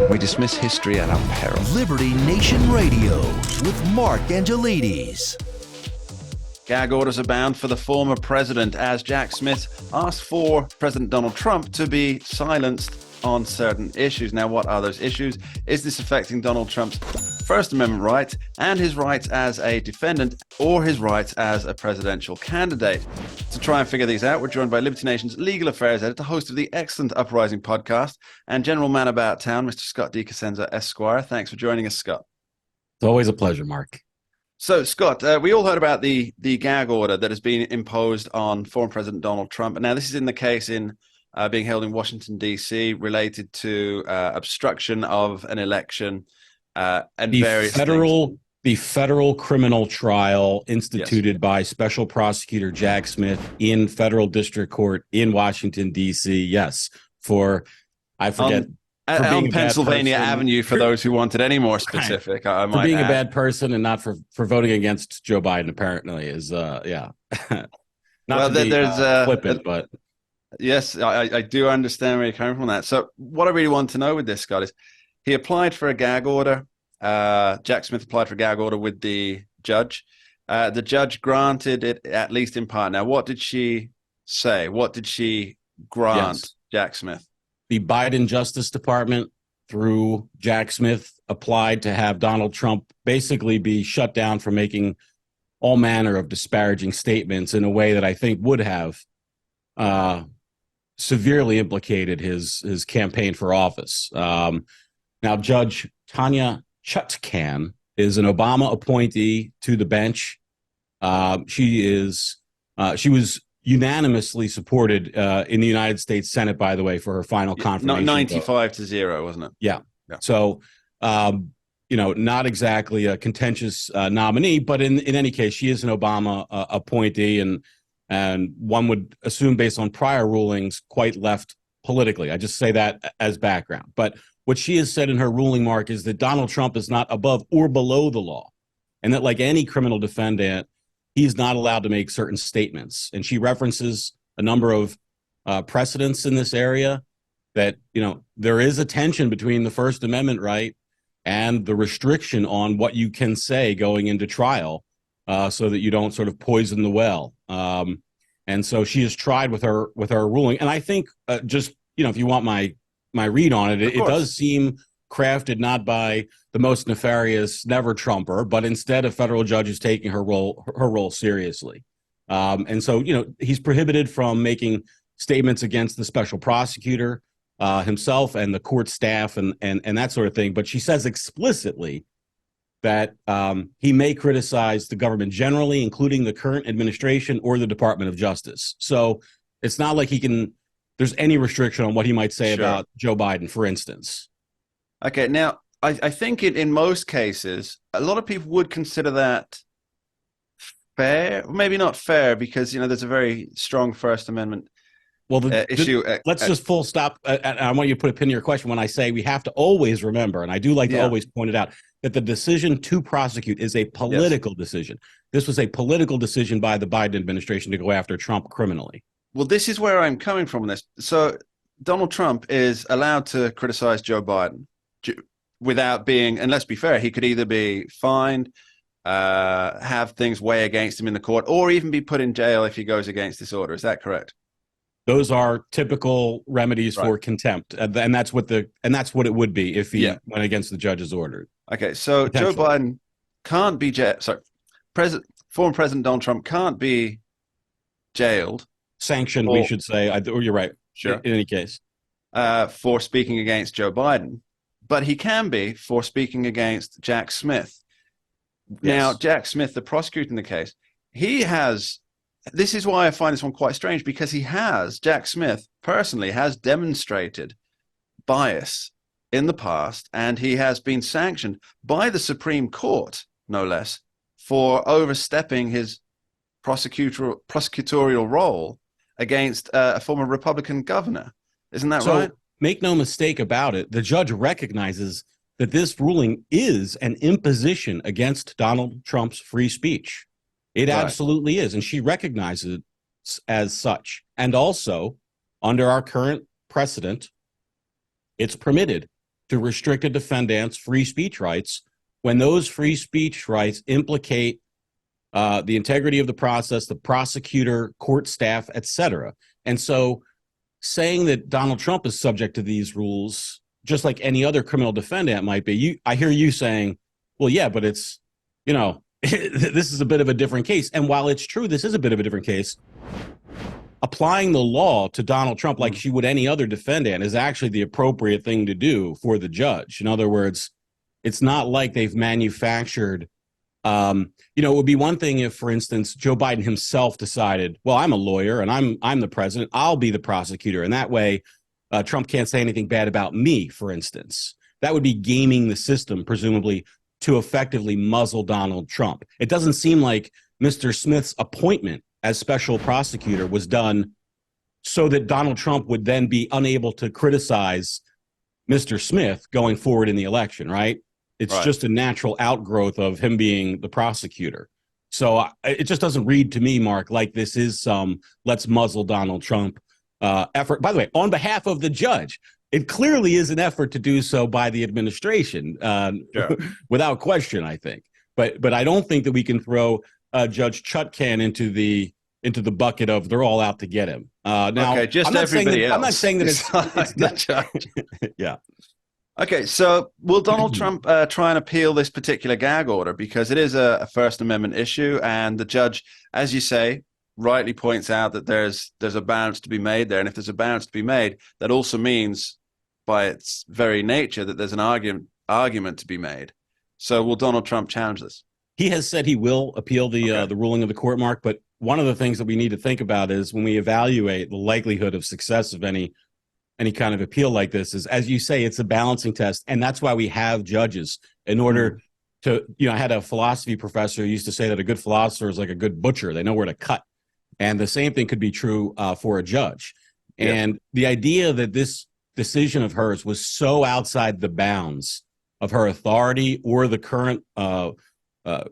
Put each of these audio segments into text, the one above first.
We dismiss history at our peril. Liberty Nation Radio with Mark Angelides. Gag orders abound for the former president as Jack Smith asked for President Donald Trump to be silenced on certain issues. Now, what are those issues? Is this affecting Donald Trump's First Amendment rights and his rights as a defendant or his rights as a presidential candidate? To try and figure these out, we're joined by Liberty Nation's legal affairs editor, host of the excellent Uprising podcast, and general man about town, Mr. Scott DeCosenza, Esquire. Thanks for joining us, Scott. It's always a pleasure, Mark. So, Scott, we all heard about the gag order that has been imposed on former President Donald Trump. Now, this is in the case being held in Washington, D.C., related to obstruction of an election and various things. The federal criminal trial instituted by Special Prosecutor Jack Smith in federal district court in Washington, D.C. Yes, on Pennsylvania Avenue, for those who wanted any more specific. For being a bad person and not for voting against Joe Biden, apparently, is not to be flippant, but yes, I do understand where you're coming from that. So what I really want to know with this, Scott, is he applied for a gag order. Jack Smith applied for a gag order with the judge. The judge granted it, at least in part. Now, what did she say? What did she grant Jack Smith? The Biden Justice Department, through Jack Smith, applied to have Donald Trump basically be shut down for making all manner of disparaging statements in a way that I think would have severely implicated his campaign for office. Now, Judge Tanya Chutkan is an Obama appointee to the bench. She was unanimously supported in the United States Senate, by the way, for her final confirmation. 95-0, wasn't it? Yeah. So, not exactly a contentious nominee, but in any case, she is an Obama appointee, and one would assume, based on prior rulings, quite left politically. I just say that as background. But what she has said in her ruling, Mark, is that Donald Trump is not above or below the law, and that, like any criminal defendant, he's not allowed to make certain statements. And she references a number of precedents in this area that, there is a tension between the First Amendment right and the restriction on what you can say going into trial, so that you don't sort of poison the well. And so she has tried with her ruling. And I think if you want my read on it, it does seem crafted not by the most nefarious never Trumper, but instead of federal judges taking her role seriously. And so, he's prohibited from making statements against the special prosecutor himself and the court staff and that sort of thing. But she says explicitly that he may criticize the government generally, including the current administration or the Department of Justice. So it's not like there's any restriction on what he might say about Joe Biden, for instance. Okay, now, I think in most cases, a lot of people would consider that fair. Maybe not fair, because, there's a very strong First Amendment issue. Let's just full stop. I want you to put a pin in your question when I say we have to always remember, and I do like to always point it out, that the decision to prosecute is a political decision. This was a political decision by the Biden administration to go after Trump criminally. Well, this is where I'm coming from on this. So Donald Trump is allowed to criticize Joe Biden without being, and let's be fair, he could either be fined, have things weigh against him in the court, or even be put in jail if he goes against this order. Is that correct? Those are typical remedies for contempt, and that's what it would be if he went against the judge's order. Okay, so Joe Biden can't be former President Donald Trump can't be jailed, sanctioned, we should say. You're right. Sure. In any case, for speaking against Joe Biden, but he can be for speaking against Jack Smith. Yes. Now, Jack Smith, the prosecutor in the case, this is why I find this one quite strange, because Jack Smith personally has demonstrated bias in the past, and he has been sanctioned by the Supreme Court, no less, for overstepping his prosecutorial role against a former Republican governor. Isn't that right? Make no mistake about it. The judge recognizes that this ruling is an imposition against Donald Trump's free speech. It absolutely is. And she recognizes it as such. And also, under our current precedent, it's permitted to restrict a defendant's free speech rights when those free speech rights implicate the integrity of the process, the prosecutor, court staff, etc. And so saying that Donald Trump is subject to these rules, just like any other criminal defendant might be, I hear you saying, well, yeah, but it's, this is a bit of a different case. And while it's true, this is a bit of a different case, applying the law to Donald Trump like she would any other defendant is actually the appropriate thing to do for the judge. In other words, it's not like they've manufactured, it would be one thing if, for instance, Joe Biden himself decided, well, I'm a lawyer and I'm the president, I'll be the prosecutor. And that way, Trump can't say anything bad about me, for instance. That would be gaming the system, presumably, to effectively muzzle Donald Trump. It doesn't seem like Mr. Smith's appointment as special prosecutor was done so that Donald Trump would then be unable to criticize Mr. Smith going forward in the election, right? It's just a natural outgrowth of him being the prosecutor. So it just doesn't read to me, Mark, like this is some let's muzzle Donald Trump effort. By the way, on behalf of the judge, it clearly is an effort to do so by the administration, without question, I think. But I don't think that we can throw Judge Chutkan into the bucket of they're all out to get him. Now, okay, just everybody else. I'm not saying that it's the judge. Yeah. Okay, so will Donald Trump try and appeal this particular gag order? Because it is a First Amendment issue, and the judge, as you say, rightly points out that there's a balance to be made there. And if there's a balance to be made, that also means, by its very nature, that there's an argument to be made. So will Donald Trump challenge this? He has said he will appeal the ruling of the court, Mark. But one of the things that we need to think about is when we evaluate the likelihood of success of any kind of appeal like this is, as you say, it's a balancing test. And that's why we have judges in order to, I had a philosophy professor who used to say that a good philosopher is like a good butcher. They know where to cut. And the same thing could be true for a judge. Yeah. And the idea that this decision of hers was so outside the bounds of her authority or the current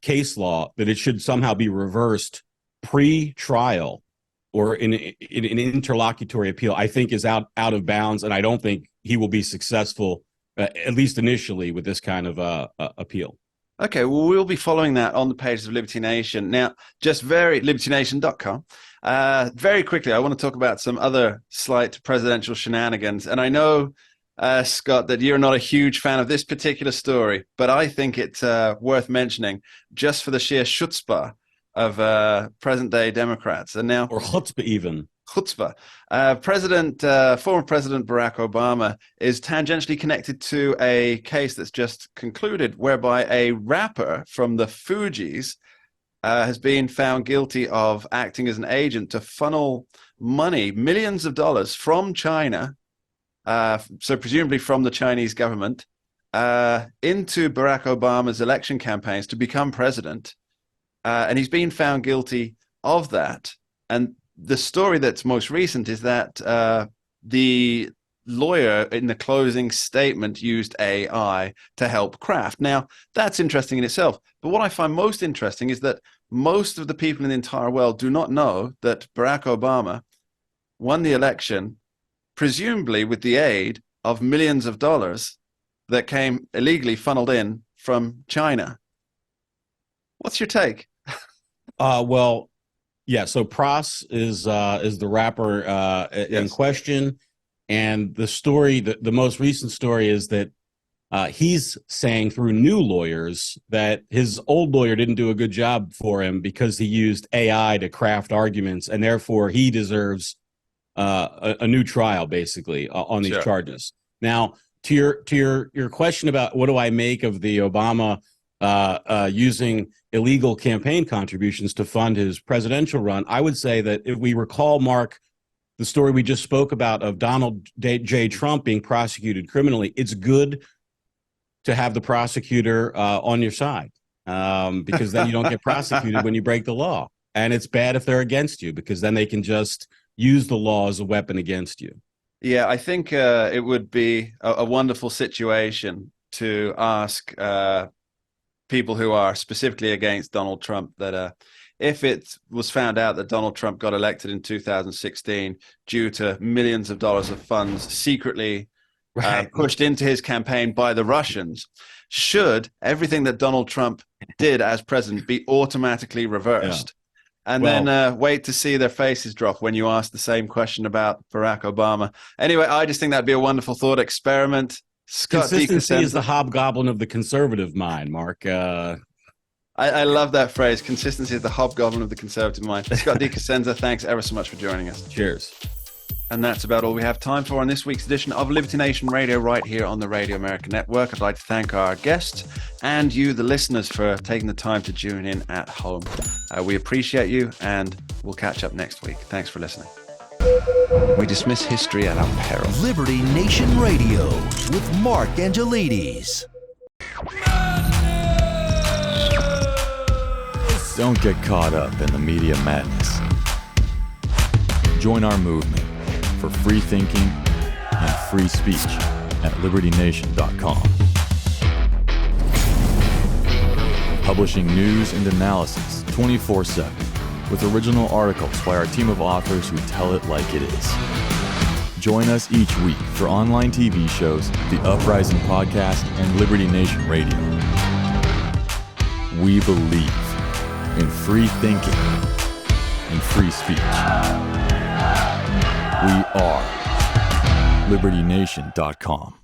case law that it should somehow be reversed pre-trial or in an interlocutory appeal, I think is out of bounds. And I don't think he will be successful, at least initially, with this kind of appeal. Okay, well, we'll be following that on the pages of Liberty Nation. Now, just libertynation.com. Very quickly, I want to talk about some other slight presidential shenanigans. And I know, Scott, that you're not a huge fan of this particular story, but I think it's worth mentioning just for the sheer chutzpah of present-day Democrats. And now, or chutzpah even. Chutzpah. Former President Barack Obama is tangentially connected to a case that's just concluded whereby a rapper from the Fugees has been found guilty of acting as an agent to funnel money, millions of dollars from China, so presumably from the Chinese government, into Barack Obama's election campaigns to become president. And he's been found guilty of that. And the story that's most recent is that the lawyer in the closing statement used AI to help craft. Now, that's interesting in itself. But what I find most interesting is that most of the people in the entire world do not know that Barack Obama won the election, presumably with the aid of millions of dollars that came illegally funneled in from China. What's your take? Well, yeah, so Pros is the rapper in question, and the story, the most recent story is that he's saying through new lawyers that his old lawyer didn't do a good job for him because he used AI to craft arguments, and therefore he deserves a new trial, basically, on these charges. Now, to your question about what do I make of the Obama using illegal campaign contributions to fund his presidential run, I would say that if we recall, Mark, the story we just spoke about of Donald J. Trump being prosecuted criminally, it's good to have the prosecutor on your side because then you don't get prosecuted when you break the law. And it's bad if they're against you because then they can just use the law as a weapon against you. Yeah, I think it would be a wonderful situation to ask people who are specifically against Donald Trump that if it was found out that Donald Trump got elected in 2016 due to millions of dollars of funds secretly pushed into his campaign by the Russians, should everything that Donald Trump did as president be automatically reversed? And then wait to see their faces drop when you ask the same question about Barack Obama. Anyway, I just think that'd be a wonderful thought experiment. Scott Consistency DeCosenza is the hobgoblin of the conservative mind, Mark. I love that phrase. Consistency is the hobgoblin of the conservative mind. Scott DeCosenza, thanks ever so much for joining us. Cheers. And that's about all we have time for on this week's edition of Liberty Nation Radio right here on the Radio America Network. I'd like to thank our guests and you, the listeners, for taking the time to tune in at home. We appreciate you, and we'll catch up next week. Thanks for listening. We dismiss history at our peril. Liberty Nation Radio with Mark Angelides. Don't get caught up in the media madness. Join our movement for free thinking and free speech at libertynation.com. Publishing news and analysis 24/7 with original articles by our team of authors who tell it like it is. Join us each week for online TV shows, The Uprising Podcast, and Liberty Nation Radio. We believe in free thinking and free speech. We are libertynation.com.